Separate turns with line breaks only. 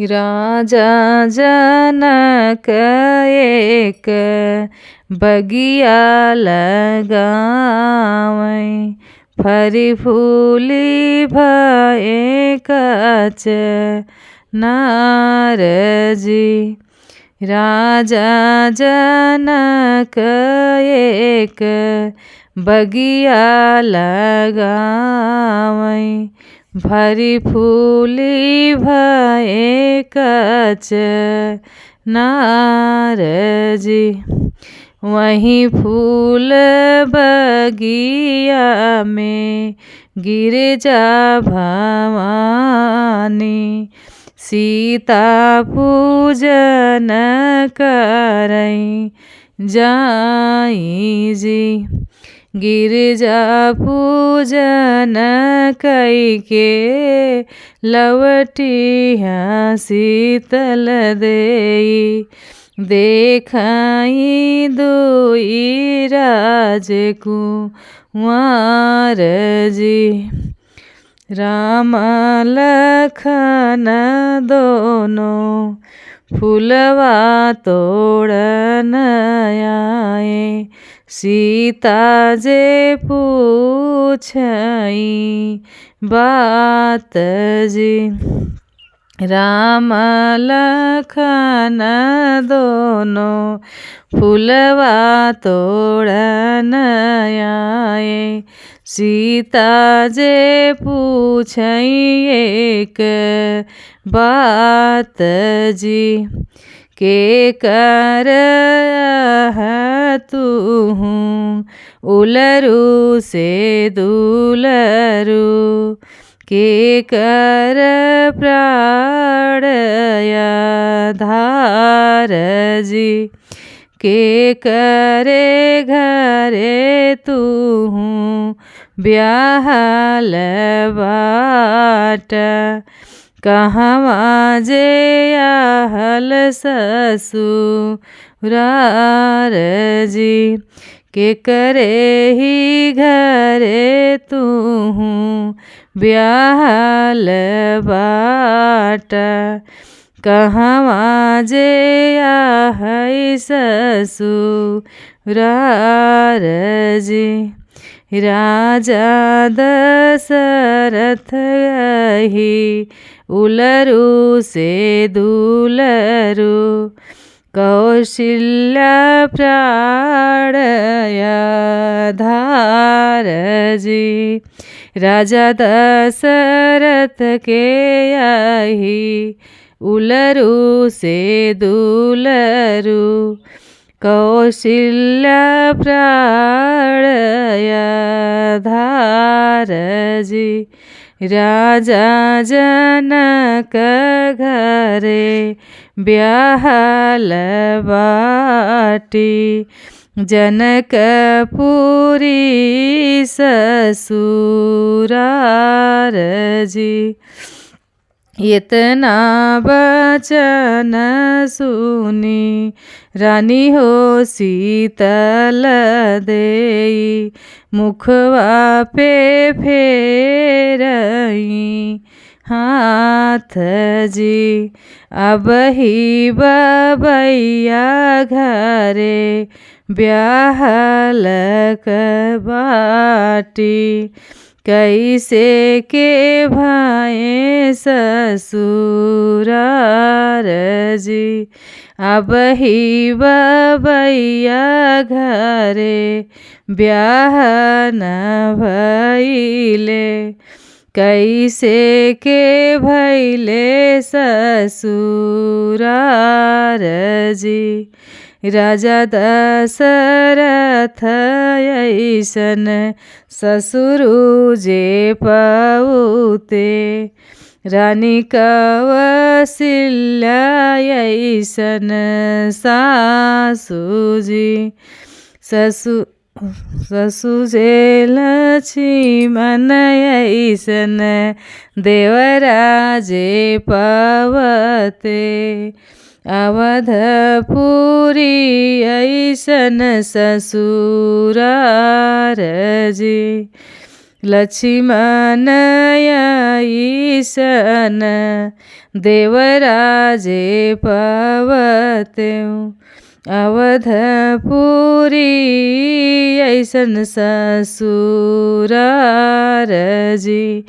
राजा जनक एक बगिया लगावै, फरी फूली भये कच नारजी। राजा जनक एक बगिया लगावै, भरी फूली भये कच नारजी। वहीं फूल बगिया में गिरजा भवानी, सीता पूजन करई जाई जी। गिरजा पूजन कई के लवटिया शीतल देई, देखई दुई राजकुमार जी। राम लखन दोनों फूलवा तोड़न आए, सीता जे पूछई बात जी। राम लखन दोनों फूलवा तोड़न आए, सीता जे पूछई एक बात जी। के कर तू उलरू से दुलरू, के कर प्राण आधार जी। के करे घरे तू ब्याहल बाट, कहवा जे आहल ससुरार जी। के करे ही घरे तू ब्याहल बाट, कहवा जे आहै ससुरार जी। राजा दशरथ ही उलरू से दुलरू, कौशल्या प्राण आधार जी। राजा दशरथ के आही उलरू से दुलरू, कौशल्या प्राण आधार जी। राजा जनक घरे ब्याहल बाटी, जनकपुरी ससुरार जी। इतना बचन सुनी रानी हो शीतल देई, मुखवा पे फेरई हाथ जी। अब ही बबैया घरे ब्याहल बाटी, कैसे के भाए ससुरार जी। अब ही बबैया घरे ब्याह न भइले, कैसे के भइले ससुरार जी। राजा दशरथ ऐसन ससुरु जे पउते, रानी कौशल्या ऐसन सासु जी। ससु जे लक्ष्मण ऐसन देवरा जे पवते, अवधपुरी ऐसन ससुरार जी। लक्ष्मण ऐसन देवराजे पवतेऊ। अवधपुरी ऐसन ससुरार जी।